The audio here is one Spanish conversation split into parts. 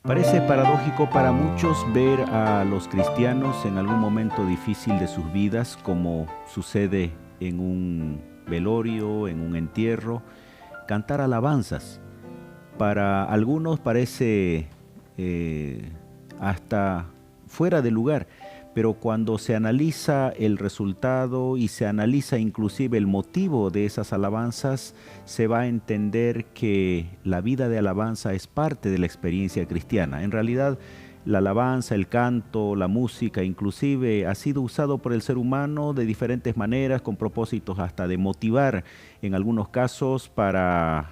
Parece paradójico para muchos ver a los cristianos en algún momento difícil de sus vidas, como sucede en un velorio, en un entierro, cantar alabanzas. Para algunos parece hasta fuera de lugar, pero cuando se analiza el resultado y se analiza inclusive el motivo de esas alabanzas, se va a entender que la vida de alabanza es parte de la experiencia cristiana. En realidad, la alabanza, el canto, la música, inclusive ha sido usado por el ser humano de diferentes maneras, con propósitos hasta de motivar, en algunos casos para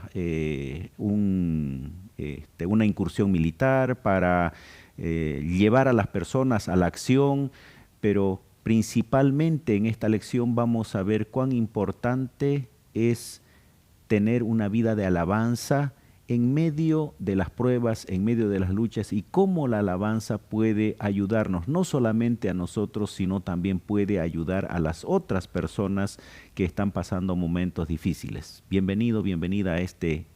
una incursión militar, para llevar a las personas a la acción, pero principalmente en esta lección vamos a ver cuán importante es tener una vida de alabanza en medio de las pruebas, en medio de las luchas, y cómo la alabanza puede ayudarnos, no solamente a nosotros, sino también puede ayudar a las otras personas que están pasando momentos difíciles. Bienvenido, bienvenida a este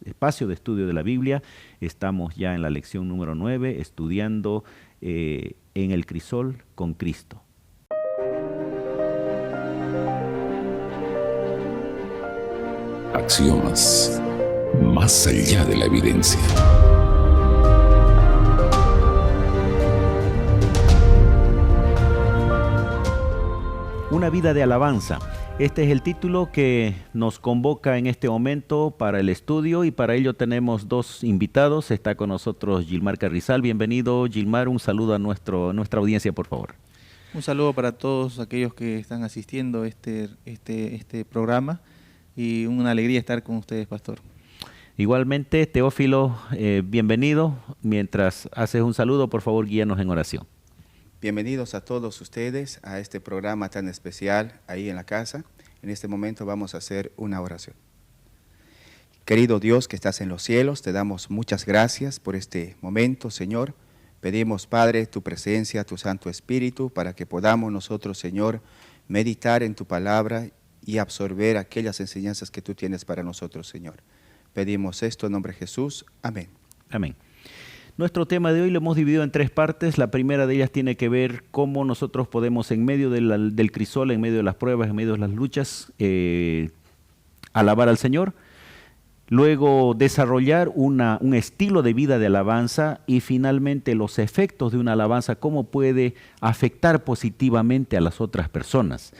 espacio de estudio de la Biblia. Estamos ya en la lección número 9, estudiando en el crisol con Cristo. Axiomas, más allá de la evidencia. Una vida de alabanza. Este es el título que nos convoca en este momento para el estudio, y para ello tenemos dos invitados. Está con nosotros Gilmar Carrizal. Bienvenido, Gilmar. Un saludo a nuestra audiencia, por favor. Un saludo para todos aquellos que están asistiendo a este programa, y una alegría estar con ustedes, pastor. Igualmente, Teófilo, bienvenido. Mientras haces un saludo, por favor, guíanos en oración. Bienvenidos a todos ustedes a este programa tan especial ahí en la casa. En este momento vamos a hacer una oración. Querido Dios que estás en los cielos, te damos muchas gracias por este momento, Señor. Pedimos, Padre, tu presencia, tu Santo Espíritu, para que podamos nosotros, Señor, meditar en tu palabra y absorber aquellas enseñanzas que tú tienes para nosotros, Señor. Pedimos esto en nombre de Jesús. Amén. Amén. Nuestro tema de hoy lo hemos dividido en tres partes. La primera de ellas tiene que ver cómo nosotros podemos, en medio del crisol, en medio de las pruebas, en medio de las luchas, alabar al Señor. Luego, desarrollar un estilo de vida de alabanza, y finalmente los efectos de una alabanza, cómo puede afectar positivamente a las otras personas.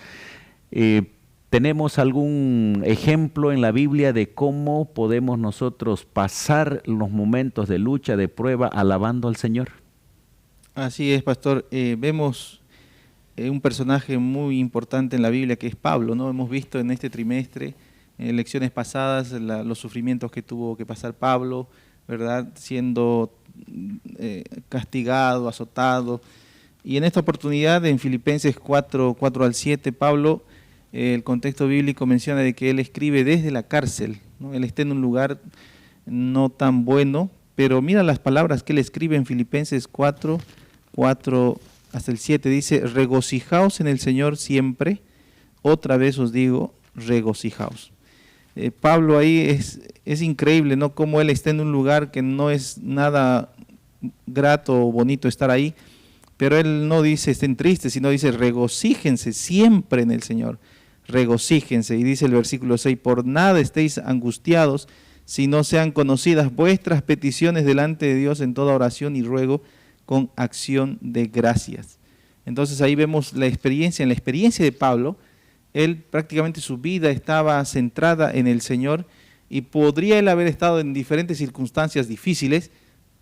¿Tenemos algún ejemplo en la Biblia de cómo podemos nosotros pasar los momentos de lucha, de prueba, alabando al Señor? Así es, pastor. Vemos un personaje muy importante en la Biblia, que es Pablo, ¿no? Hemos visto en este trimestre, en lecciones pasadas, los sufrimientos que tuvo que pasar Pablo, ¿verdad? Siendo castigado, azotado. Y en esta oportunidad, en Filipenses 4:4-7, Pablo, el contexto bíblico menciona de que él escribe desde la cárcel, ¿no? Él está en un lugar no tan bueno, pero mira las palabras que él escribe en Filipenses 4:4-7, dice: regocijaos en el Señor siempre, otra vez os digo, regocijaos. Pablo ahí es increíble, ¿no? Cómo él está en un lugar que no es nada grato o bonito estar ahí, pero él no dice estén tristes, sino dice regocíjense siempre en el Señor. Regocíjense, y dice el versículo 6, por nada estéis angustiados, si no sean conocidas vuestras peticiones delante de Dios en toda oración y ruego con acción de gracias. Entonces ahí vemos en la experiencia de Pablo. Él prácticamente su vida estaba centrada en el Señor, y podría él haber estado en diferentes circunstancias difíciles,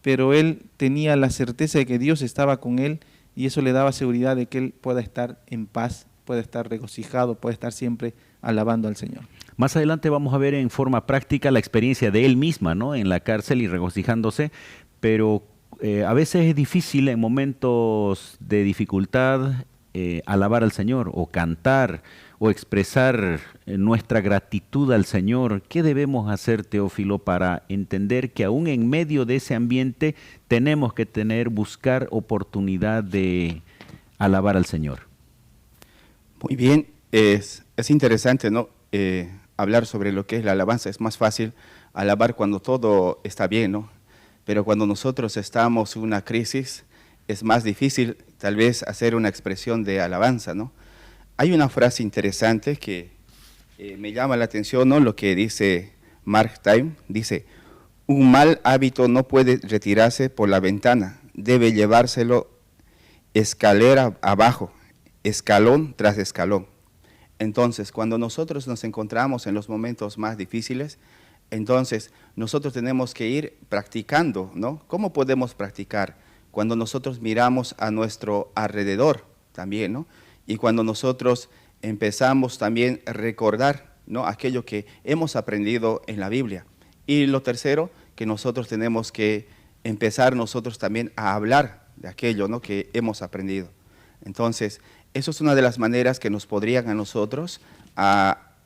pero él tenía la certeza de que Dios estaba con él, y eso le daba seguridad de que él pueda estar en paz, puede estar regocijado, puede estar siempre alabando al Señor. Más adelante vamos a ver en forma práctica la experiencia de él misma, ¿no? En la cárcel y regocijándose, pero a veces es difícil en momentos de dificultad alabar al Señor, o cantar, o expresar nuestra gratitud al Señor. ¿Qué debemos hacer, Teófilo, para entender que aún en medio de ese ambiente tenemos que buscar oportunidad de alabar al Señor? Muy bien, es interesante, ¿no? Hablar sobre lo que es la alabanza. Es más fácil alabar cuando todo está bien, ¿no? pero cuando nosotros estamos en una crisis es más difícil tal vez hacer una expresión de alabanza, ¿no? Hay una frase interesante que me llama la atención, ¿no? Lo que dice Mark Twain, dice: un mal hábito no puede retirarse por la ventana, debe llevárselo escalera abajo, escalón tras escalón. Entonces, cuando nosotros nos encontramos en los momentos más difíciles, entonces nosotros tenemos que ir practicando, ¿no? ¿Cómo podemos practicar? Cuando nosotros miramos a nuestro alrededor también, ¿no? Y cuando nosotros empezamos también a recordar, ¿no?, aquello que hemos aprendido en la Biblia. Y lo tercero, que nosotros tenemos que empezar nosotros también a hablar de aquello, ¿no?, que hemos aprendido. Entonces, eso es una de las maneras que nos podrían a nosotros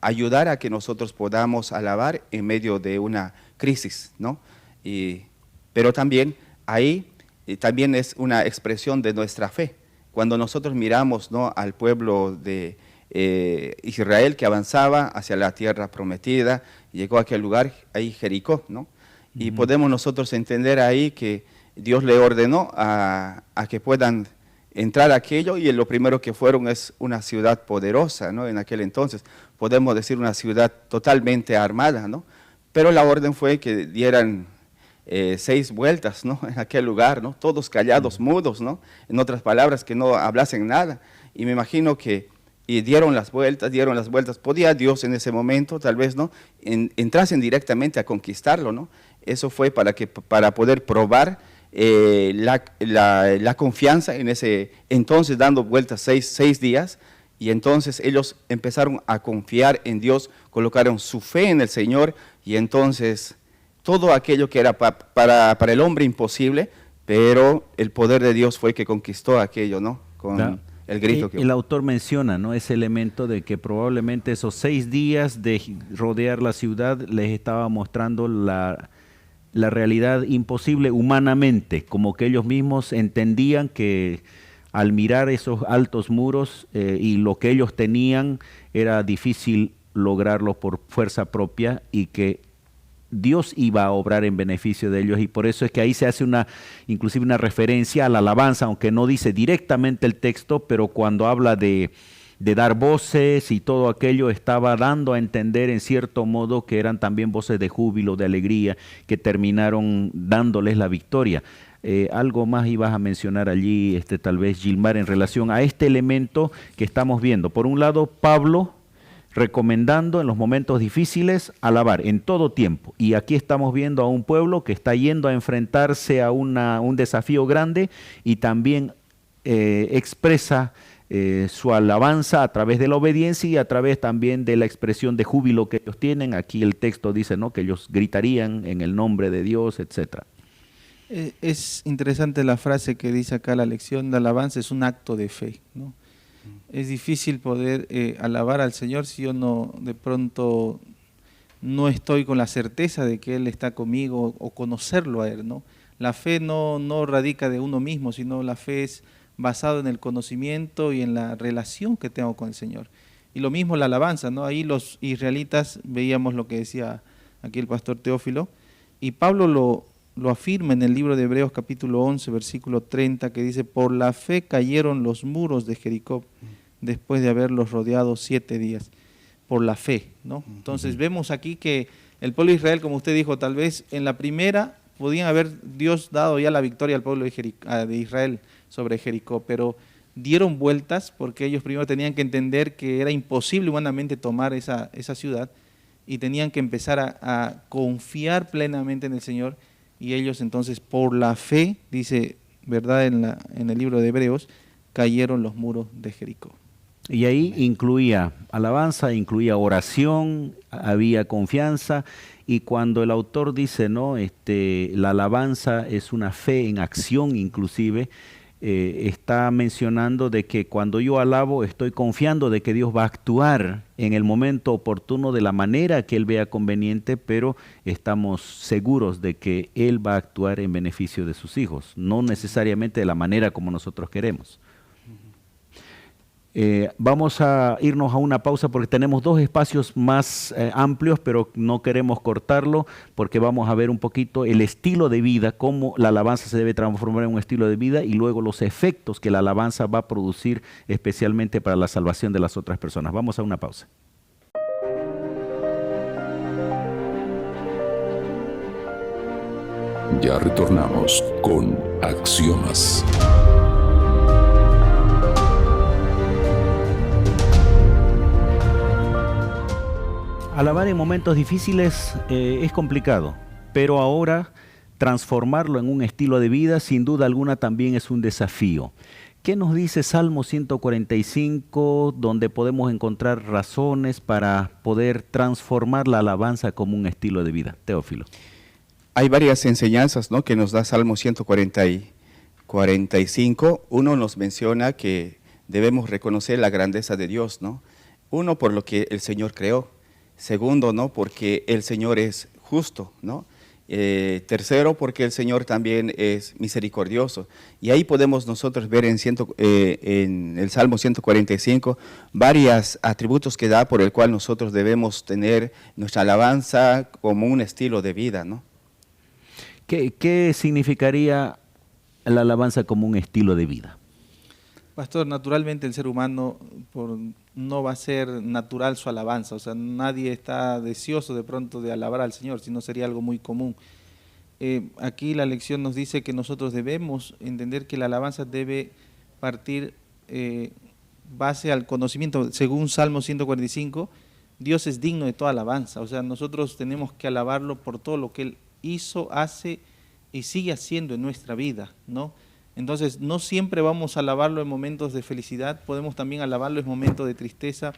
ayudar a que nosotros podamos alabar en medio de una crisis, ¿no? Pero también ahí también es una expresión de nuestra fe. Cuando nosotros miramos, ¿no?, al pueblo de Israel que avanzaba hacia la tierra prometida, llegó a aquel lugar, ahí Jericó, ¿no? Y podemos nosotros entender ahí que Dios le ordenó a que puedan entrar a aquello, y lo primero que fueron es una ciudad poderosa, ¿no? En aquel entonces, podemos decir una ciudad totalmente armada, ¿no? Pero la orden fue que dieran 6 vueltas, ¿no?, en aquel lugar, ¿no? Todos callados, mudos, ¿no? En otras palabras, que no hablasen nada. Y me imagino que dieron las vueltas. Podía Dios en ese momento, tal vez, ¿no?, entrasen directamente a conquistarlo, ¿no? Eso fue para poder probar la confianza en ese entonces, dando vueltas 6 días, y entonces ellos empezaron a confiar en Dios, colocaron su fe en el Señor, y entonces todo aquello que era para el hombre imposible, pero el poder de Dios fue que conquistó aquello, ¿no? Con el grito que el autor menciona, ¿no?, ese elemento de que probablemente esos 6 días de rodear la ciudad les estaba mostrando la realidad imposible humanamente, como que ellos mismos entendían que al mirar esos altos muros y lo que ellos tenían era difícil lograrlo por fuerza propia, y que Dios iba a obrar en beneficio de ellos, y por eso es que ahí se hace inclusive una referencia a la alabanza, aunque no dice directamente el texto, pero cuando habla de dar voces y todo aquello, estaba dando a entender en cierto modo que eran también voces de júbilo, de alegría, que terminaron dándoles la victoria. Algo más ibas a mencionar allí, tal vez, Gilmar, en relación a este elemento que estamos viendo. Por un lado, Pablo recomendando en los momentos difíciles alabar en todo tiempo, y aquí estamos viendo a un pueblo que está yendo a enfrentarse a un desafío grande, y también expresa su alabanza a través de la obediencia y a través también de la expresión de júbilo que ellos tienen. Aquí el texto dice, ¿no?, que ellos gritarían en el nombre de Dios, etcétera. Es interesante la frase que dice acá la lección: la alabanza es un acto de fe, ¿no? Es difícil poder alabar al Señor si yo de pronto no estoy con la certeza de que Él está conmigo, o conocerlo a Él, ¿no? La fe no radica de uno mismo, sino la fe es basado en el conocimiento y en la relación que tengo con el Señor. Y lo mismo la alabanza, ¿no? Ahí los israelitas, veíamos lo que decía aquí el pastor Teófilo, y Pablo lo afirma en el libro de Hebreos capítulo 11, versículo 30, que dice: por la fe cayeron los muros de Jericó después de haberlos rodeado 7 días. Por la fe, ¿no? Entonces vemos aquí que el pueblo de Israel, como usted dijo, tal vez en la primera podían haber Dios dado ya la victoria al pueblo de Israel sobre Jericó, pero dieron vueltas porque ellos primero tenían que entender que era imposible humanamente tomar esa ciudad, y tenían que empezar a confiar plenamente en el Señor, y ellos entonces por la fe, dice, ¿verdad?, en el libro de Hebreos, cayeron los muros de Jericó. Y ahí incluía alabanza, incluía oración, había confianza, y cuando el autor dice, ¿no?, la alabanza es una fe en acción, inclusive, está mencionando de que cuando yo alabo estoy confiando de que Dios va a actuar en el momento oportuno de la manera que Él vea conveniente, pero estamos seguros de que Él va a actuar en beneficio de sus hijos, no necesariamente de la manera como nosotros queremos. Vamos a irnos a una pausa porque tenemos dos espacios más amplios, pero no queremos cortarlo porque vamos a ver un poquito el estilo de vida, cómo la alabanza se debe transformar en un estilo de vida y luego los efectos que la alabanza va a producir especialmente para la salvación de las otras personas. Vamos a una pausa. Ya retornamos con Axiomas. Alabar en momentos difíciles es complicado, pero ahora transformarlo en un estilo de vida sin duda alguna también es un desafío. ¿Qué nos dice Salmo 145, donde podemos encontrar razones para poder transformar la alabanza como un estilo de vida? Teófilo. Hay varias enseñanzas, ¿no?, que nos da Salmo 145. Uno nos menciona que debemos reconocer la grandeza de Dios, ¿no? Uno, por lo que el Señor creó. Segundo, ¿no?, porque el Señor es justo, ¿no? Tercero, porque el Señor también es misericordioso. Y ahí podemos nosotros ver en el Salmo 145 varios atributos que da por el cual nosotros debemos tener nuestra alabanza como un estilo de vida, ¿no? ¿Qué significaría la alabanza como un estilo de vida? Pastor, naturalmente el ser humano no va a ser natural su alabanza, o sea, nadie está deseoso de pronto de alabar al Señor, sino sería algo muy común. Aquí la lección nos dice que nosotros debemos entender que la alabanza debe partir base al conocimiento. Según Salmo 145, Dios es digno de toda alabanza, o sea, nosotros tenemos que alabarlo por todo lo que Él hizo, hace y sigue haciendo en nuestra vida, ¿no? Entonces, no siempre vamos a alabarlo en momentos de felicidad, podemos también alabarlo en momentos de tristeza,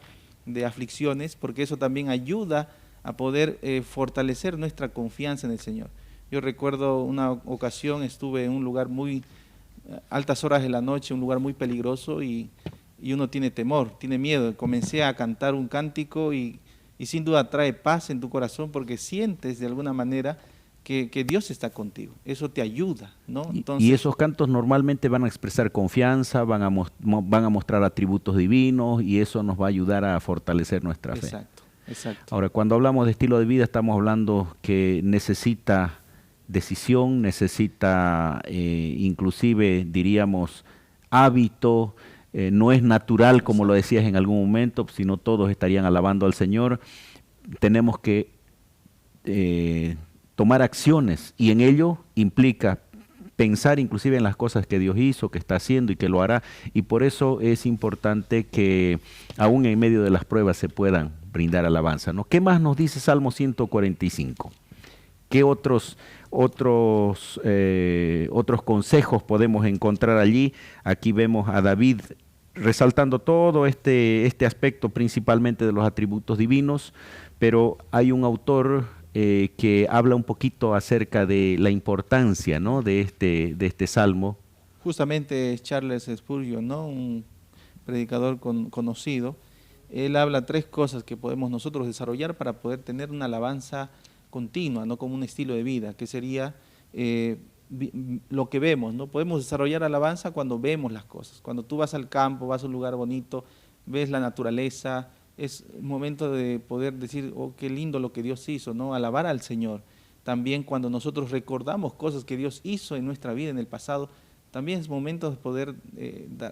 de aflicciones, porque eso también ayuda a poder fortalecer nuestra confianza en el Señor. Yo recuerdo una ocasión, estuve en un lugar muy altas horas de la noche, un lugar muy peligroso y uno tiene temor, tiene miedo. Comencé a cantar un cántico y sin duda trae paz en tu corazón porque sientes de alguna manera que Dios está contigo, eso te ayuda, ¿no? Entonces, y esos cantos normalmente van a expresar confianza, van a mostrar atributos divinos y eso nos va a ayudar a fortalecer nuestra fe. Exacto. Ahora, cuando hablamos de estilo de vida estamos hablando que necesita decisión, necesita inclusive diríamos hábito, no es natural como lo decías en algún momento, sino todos estarían alabando al Señor. Tenemos que tomar acciones y en ello implica pensar inclusive en las cosas que Dios hizo, que está haciendo y que lo hará, y por eso es importante que aún en medio de las pruebas se puedan brindar alabanza, ¿no? ¿Qué más nos dice Salmo 145? ¿Qué otros consejos podemos encontrar allí? Aquí vemos a David resaltando todo este aspecto principalmente de los atributos divinos, pero hay un autor que habla un poquito acerca de la importancia, ¿no?, de este salmo. Justamente Charles Spurgeon, ¿no?, un predicador conocido, él habla tres cosas que podemos nosotros desarrollar para poder tener una alabanza continua, no como un estilo de vida, que sería lo que vemos, ¿no? Podemos desarrollar alabanza cuando vemos las cosas, cuando tú vas al campo, vas a un lugar bonito, ves la naturaleza, es momento de poder decir, oh, qué lindo lo que Dios hizo, ¿no? Alabar al Señor. También cuando nosotros recordamos cosas que Dios hizo en nuestra vida, en el pasado, también es momento de poder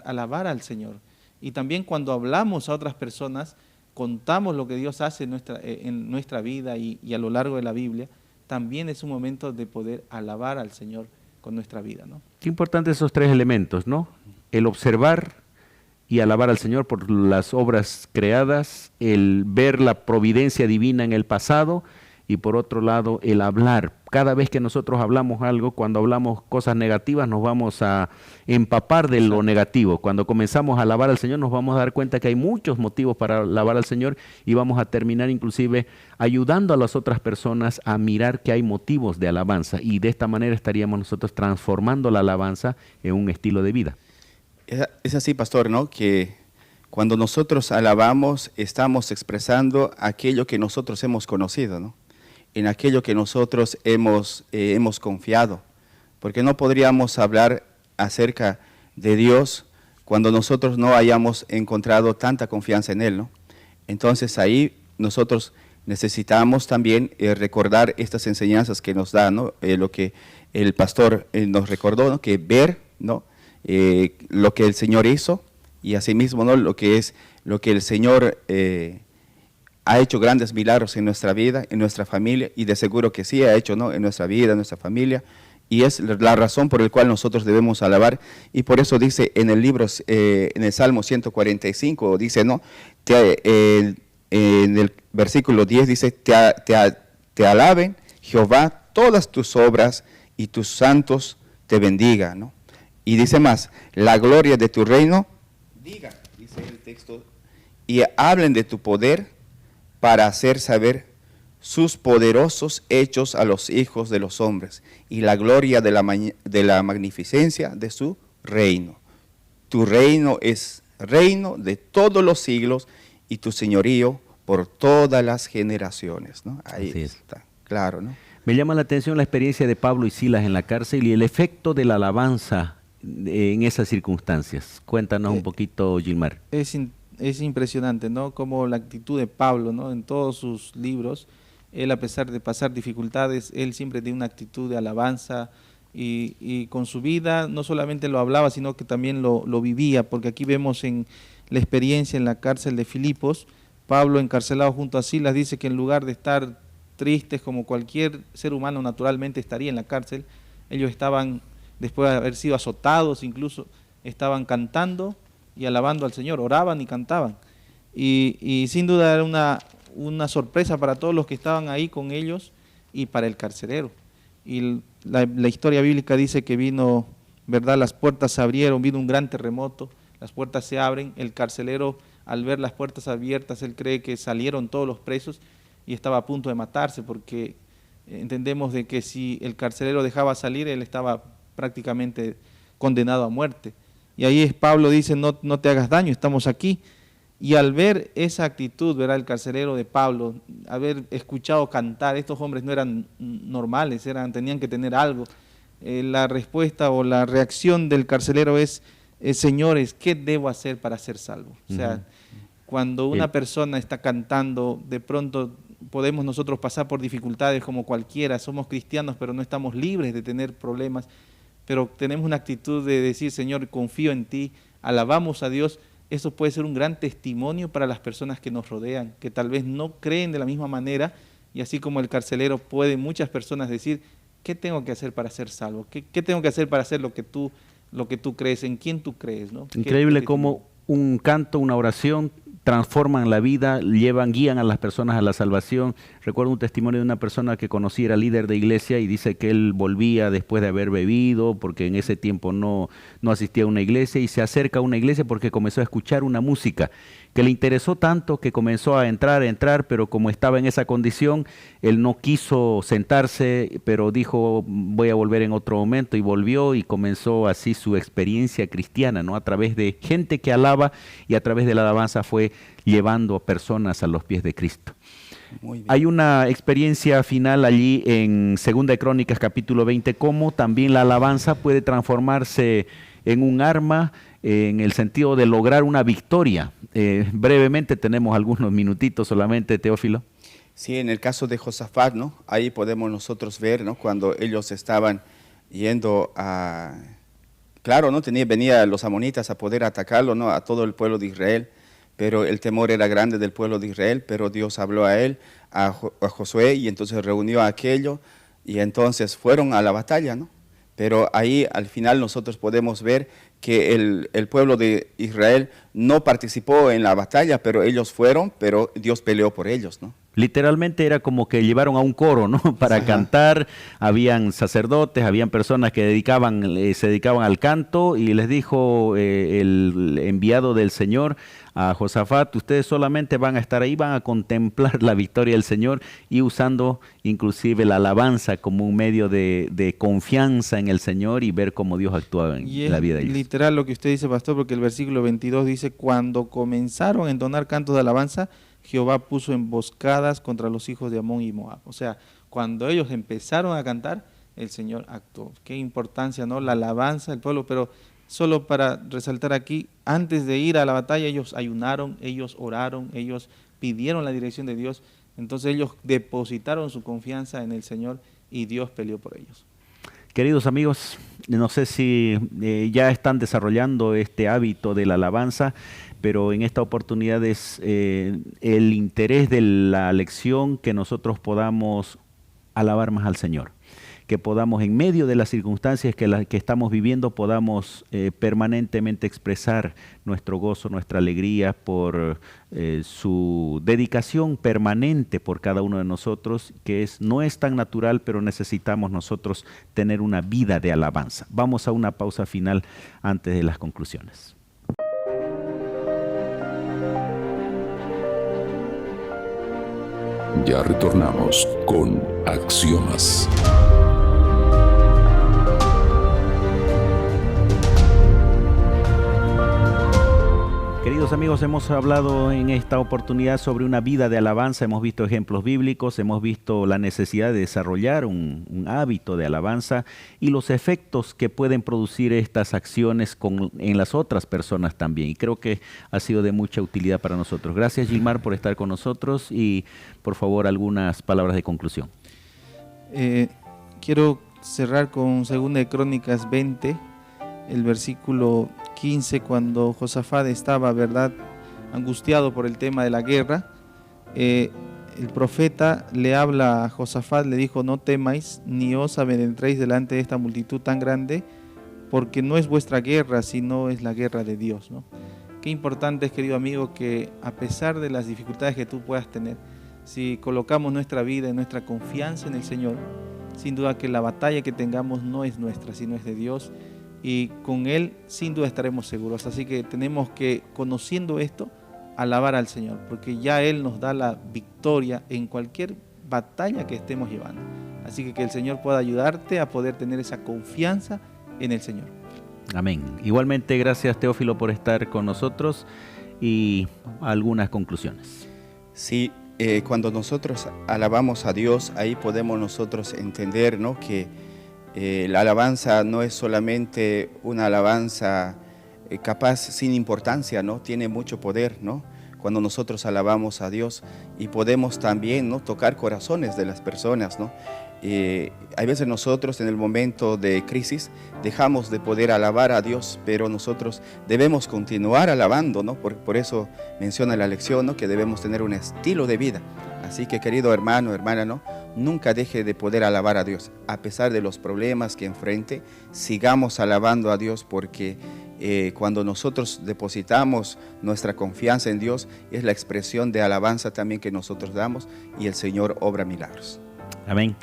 alabar al Señor. Y también cuando hablamos a otras personas, contamos lo que Dios hace en nuestra vida y a lo largo de la Biblia, también es un momento de poder alabar al Señor con nuestra vida, ¿no? Qué importantes esos tres elementos, ¿no? El observar y alabar al Señor por las obras creadas, el ver la providencia divina en el pasado y por otro lado el hablar. Cada vez que nosotros hablamos algo, cuando hablamos cosas negativas nos vamos a empapar de lo negativo. Cuando comenzamos a alabar al Señor nos vamos a dar cuenta que hay muchos motivos para alabar al Señor y vamos a terminar inclusive ayudando a las otras personas a mirar que hay motivos de alabanza y de esta manera estaríamos nosotros transformando la alabanza en un estilo de vida. Es así, pastor, ¿no?, que cuando nosotros alabamos estamos expresando aquello que nosotros hemos conocido, ¿no?, en aquello que nosotros hemos confiado, porque no podríamos hablar acerca de Dios cuando nosotros no hayamos encontrado tanta confianza en Él, ¿no? Entonces ahí nosotros necesitamos también recordar estas enseñanzas que nos da, ¿no? Lo que el pastor nos recordó, ¿no? Que ver, ¿no? Lo que el Señor hizo, y asimismo, ¿no? Lo que el Señor ha hecho grandes milagros en nuestra vida, en nuestra familia, y de seguro que sí ha hecho, ¿no? En nuestra vida, en nuestra familia, y es la razón por la cual nosotros debemos alabar. Y por eso dice en el libro, en el Salmo 145, dice, ¿no? En el versículo 10 dice, te alaben, Jehová, todas tus obras, y tus santos te bendigan, ¿no? Y dice más, la gloria de tu reino, diga, dice el texto, y hablen de tu poder para hacer saber sus poderosos hechos a los hijos de los hombres, y la gloria de la magnificencia de su reino. Tu reino es reino de todos los siglos, y tu señorío por todas las generaciones, ¿no? Ahí está, claro, ¿no? Me llama la atención la experiencia de Pablo y Silas en la cárcel y el efecto de la alabanza en esas circunstancias. Cuéntanos un poquito, Gilmar. Es impresionante, ¿no? Como la actitud de Pablo, ¿no? En todos sus libros, él, a pesar de pasar dificultades, él siempre tiene una actitud de alabanza, y con su vida no solamente lo hablaba, sino que también lo vivía, porque aquí vemos en la experiencia en la cárcel de Filipos, Pablo, encarcelado junto a Silas, dice que en lugar de estar tristes como cualquier ser humano naturalmente estaría en la cárcel, ellos estaban, después de haber sido azotados incluso, estaban cantando y alabando al Señor, oraban y cantaban. Y sin duda era una sorpresa para todos los que estaban ahí con ellos y para el carcelero. Y la historia bíblica dice que vino, ¿verdad? Las puertas se abrieron, vino un gran terremoto, las puertas se abren, el carcelero, al ver las puertas abiertas, él cree que salieron todos los presos y estaba a punto de matarse, porque entendemos de que si el carcelero dejaba salir, él estaba prácticamente condenado a muerte. Y ahí Pablo dice, no te hagas daño, estamos aquí. Y al ver esa actitud, ¿verdad? El carcelero de Pablo, haber escuchado cantar, estos hombres no eran normales, tenían que tener algo. La respuesta o la reacción del carcelero es, señores, ¿qué debo hacer para ser salvo? O sea, cuando una persona está cantando, de pronto podemos nosotros pasar por dificultades como cualquiera, somos cristianos, pero no estamos libres de tener problemas, pero tenemos una actitud de decir, Señor, confío en ti, alabamos a Dios. Eso puede ser un gran testimonio para las personas que nos rodean, que tal vez no creen de la misma manera, y así como el carcelero, pueden muchas personas decir, ¿qué tengo que hacer para ser salvo? ¿Qué tengo que hacer para hacer lo que tú crees? ¿En quién tú crees? ¿No? Increíble cómo un canto, una oración transforman la vida, guían a las personas a la salvación. Recuerdo un testimonio de una persona que conocí, era líder de iglesia, y dice que él volvía después de haber bebido, porque en ese tiempo no asistía a una iglesia, y se acerca a una iglesia porque comenzó a escuchar una música que le interesó tanto que comenzó a entrar, pero como estaba en esa condición, él no quiso sentarse, pero dijo, voy a volver en otro momento, y volvió, y comenzó así su experiencia cristiana, ¿no? A través de gente que alaba, y a través de la alabanza fue llevando a personas a los pies de Cristo. Muy bien. Hay una experiencia final allí en 2 de Crónicas capítulo 20, cómo también la alabanza puede transformarse en un arma, en el sentido de lograr una victoria. Brevemente, tenemos algunos minutitos solamente, Teófilo. Sí, en el caso de Josafat, ¿no? Ahí podemos nosotros ver, ¿no? Cuando ellos estaban yendo a... Claro, ¿no? Venían los amonitas a poder atacarlo, ¿no? A todo el pueblo de Israel, pero el temor era grande del pueblo de Israel, pero Dios habló a él, a Josué, y entonces reunió a aquello, y entonces fueron a la batalla, ¿no? Pero ahí al final nosotros podemos ver que el pueblo de Israel no participó en la batalla, pero ellos fueron, pero Dios peleó por ellos, ¿no? Literalmente era como que llevaron a un coro, ¿no? Para cantar, habían sacerdotes, habían personas que se dedicaban al canto, y les dijo el enviado del Señor a Josafat, ustedes solamente van a estar ahí, van a contemplar la victoria del Señor, y usando inclusive la alabanza como un medio de confianza en el Señor y ver cómo Dios actuaba en la vida de ellos. Literal lo que usted dice, pastor, porque el versículo 22 dice, cuando comenzaron a entonar cantos de alabanza, Jehová puso emboscadas contra los hijos de Amón y Moab. O sea, cuando ellos empezaron a cantar, el Señor actuó. Qué importancia, ¿no? La alabanza del pueblo, pero Solo para resaltar aquí, antes de ir a la batalla ellos ayunaron, ellos oraron, ellos pidieron la dirección de Dios. Entonces ellos depositaron su confianza en el Señor y Dios peleó por ellos. Queridos amigos, no sé si ya están desarrollando este hábito de la alabanza, pero en esta oportunidad es el interés de la lección que nosotros podamos alabar más al Señor, que podamos en medio de las circunstancias que estamos viviendo, podamos permanentemente expresar nuestro gozo, nuestra alegría por su dedicación permanente por cada uno de nosotros, que no es tan natural, pero necesitamos nosotros tener una vida de alabanza. Vamos a una pausa final antes de las conclusiones. Ya retornamos con Axiomas. Queridos amigos, hemos hablado en esta oportunidad sobre una vida de alabanza, hemos visto ejemplos bíblicos, hemos visto la necesidad de desarrollar un hábito de alabanza y los efectos que pueden producir estas acciones en las otras personas también. Y creo que ha sido de mucha utilidad para nosotros. Gracias, Gilmar, por estar con nosotros y, por favor, algunas palabras de conclusión. Quiero cerrar con 2 Crónicas 20, el versículo 15, cuando Josafat estaba, ¿verdad?, angustiado por el tema de la guerra. El profeta le habla a Josafat, le dijo: no temáis ni os amedrentéis delante de esta multitud tan grande, porque no es vuestra guerra, sino es la guerra de Dios, ¿no? Qué importante es, querido amigo, que a pesar de las dificultades que tú puedas tener, si colocamos nuestra vida y nuestra confianza en el Señor, sin duda que la batalla que tengamos no es nuestra, sino es de Dios. Y con Él sin duda estaremos seguros. Así que tenemos que, conociendo esto, alabar al Señor, porque ya Él nos da la victoria en cualquier batalla que estemos llevando. Así que el Señor pueda ayudarte a poder tener esa confianza en el Señor. Amén. Igualmente, gracias, Teófilo, por estar con nosotros y algunas conclusiones. Sí, cuando nosotros alabamos a Dios, ahí podemos nosotros entender, ¿no?, que la alabanza no es solamente una alabanza capaz sin importancia, ¿no? Tiene mucho poder, ¿no? Cuando nosotros alabamos a Dios, y podemos también, ¿no?, tocar corazones de las personas, ¿no? Hay veces nosotros en el momento de crisis dejamos de poder alabar a Dios, pero nosotros debemos continuar alabando, ¿no? Por eso menciona la lección, ¿no?, que debemos tener un estilo de vida. Así que, querido hermano, hermana, ¿no?, nunca deje de poder alabar a Dios. A pesar de los problemas que enfrente, sigamos alabando a Dios, porque cuando nosotros depositamos nuestra confianza en Dios, es la expresión de alabanza también que nosotros damos, y el Señor obra milagros. Amén.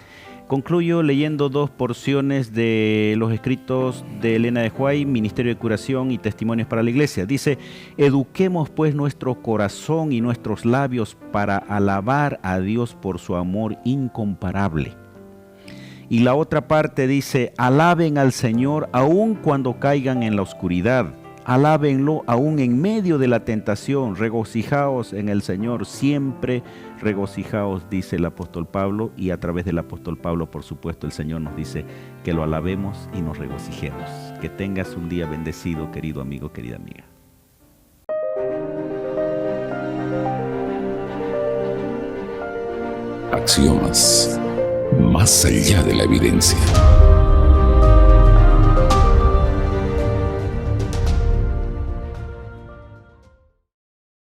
Concluyo leyendo 2 porciones de los escritos de Elena de White, Ministerio de Curación y Testimonios para la Iglesia. Dice: eduquemos pues nuestro corazón y nuestros labios para alabar a Dios por su amor incomparable. Y la otra parte dice: alaben al Señor aun cuando caigan en la oscuridad. Alábenlo aún en medio de la tentación, regocijaos en el Señor, siempre regocijaos, dice el apóstol Pablo, y a través del apóstol Pablo, por supuesto, el Señor nos dice que lo alabemos y nos regocijemos. Que tengas un día bendecido, querido amigo, querida amiga. Axiomas, más allá de la evidencia.